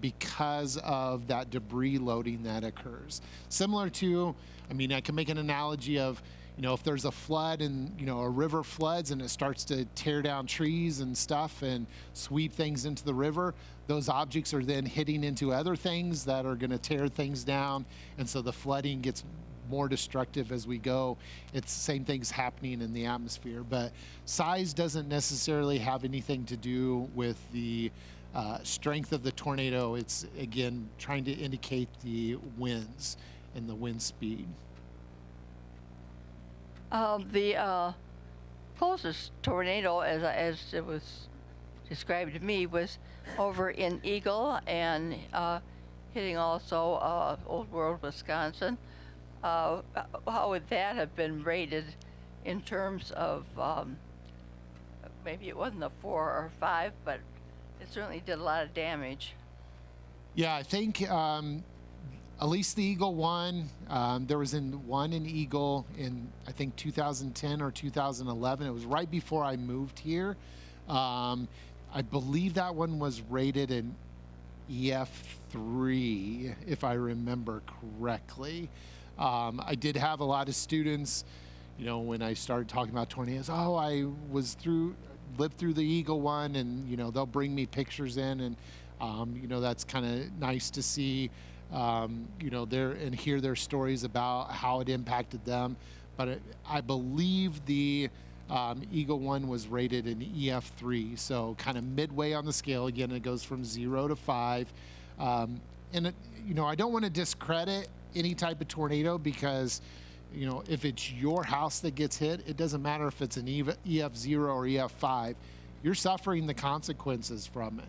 [SPEAKER 2] because of that debris loading that occurs. Similar to, I can make an analogy of, if there's a flood and, a river floods and it starts to tear down trees and stuff and sweep things into the river, those objects are then hitting into other things that are going to tear things down. And so the flooding gets more destructive as we go. It's the same things happening in the atmosphere, but size doesn't necessarily have anything to do with the strength of the tornado. It's, again, trying to indicate the winds and the wind speed.
[SPEAKER 9] The closest tornado, as it was described to me, was over in Eagle and hitting also Old World, Wisconsin. How would that have been rated in terms of, maybe it wasn't a 4 or 5, but it certainly did a lot of damage?
[SPEAKER 2] Yeah, I think at least the Eagle one, there was one in Eagle in, I think, 2010 or 2011. It was right before I moved here. I believe that one was rated an EF3, if I remember correctly. I did have a lot of students, when I started talking about tornadoes, I lived through the Eagle one, and, they'll bring me pictures in, and, that's kind of nice to see, and hear their stories about how it impacted them. But I believe the Eagle 1 was rated an EF3, so kind of midway on the scale. Again, it goes from 0 to 5. And, I don't want to discredit any type of tornado because, if it's your house that gets hit, it doesn't matter if it's an EF0 or EF5. You're suffering the consequences from it.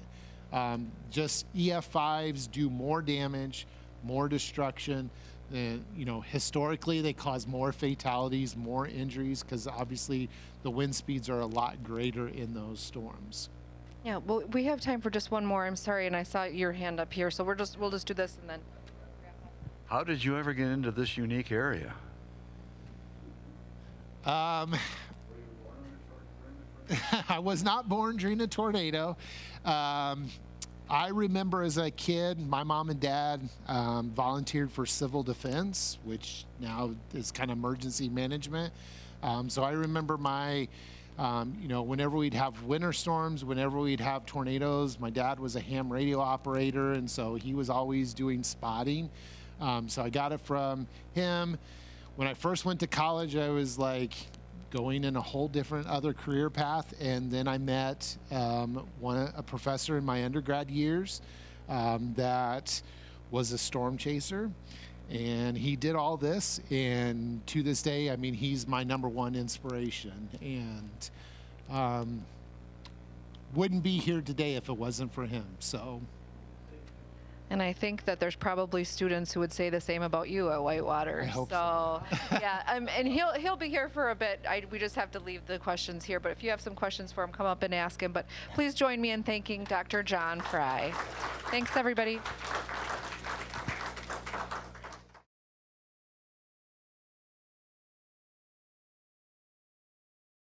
[SPEAKER 2] Just EF5s do more damage, more destruction. And, historically, they cause more fatalities, more injuries, because obviously the wind speeds are a lot greater in those storms.
[SPEAKER 1] Yeah, well, we have time for just one more. I'm sorry, and I saw your hand up here, so we'll just do this and then.
[SPEAKER 6] How did you ever get into this unique area?
[SPEAKER 2] I was not born during a tornado. I remember as a kid, my mom and dad volunteered for civil defense, which now is kind of emergency management. So I remember whenever we'd have winter storms, whenever we'd have tornadoes, my dad was a ham radio operator, and so he was always doing spotting. So I got it from him. When I first went to college, I was like going in a whole different other career path, and then I met a professor in my undergrad years that was a storm chaser, and he did all this, and to this day, I mean, he's my #1 inspiration, and wouldn't be here today if it wasn't for him. So.
[SPEAKER 1] And I think that there's probably students who would say the same about you at Whitewater.
[SPEAKER 2] I hope so.
[SPEAKER 1] Yeah, and he'll be here for a bit. We just have to leave the questions here. But if you have some questions for him, come up and ask him. But please join me in thanking Dr. John Fry. Thanks, everybody.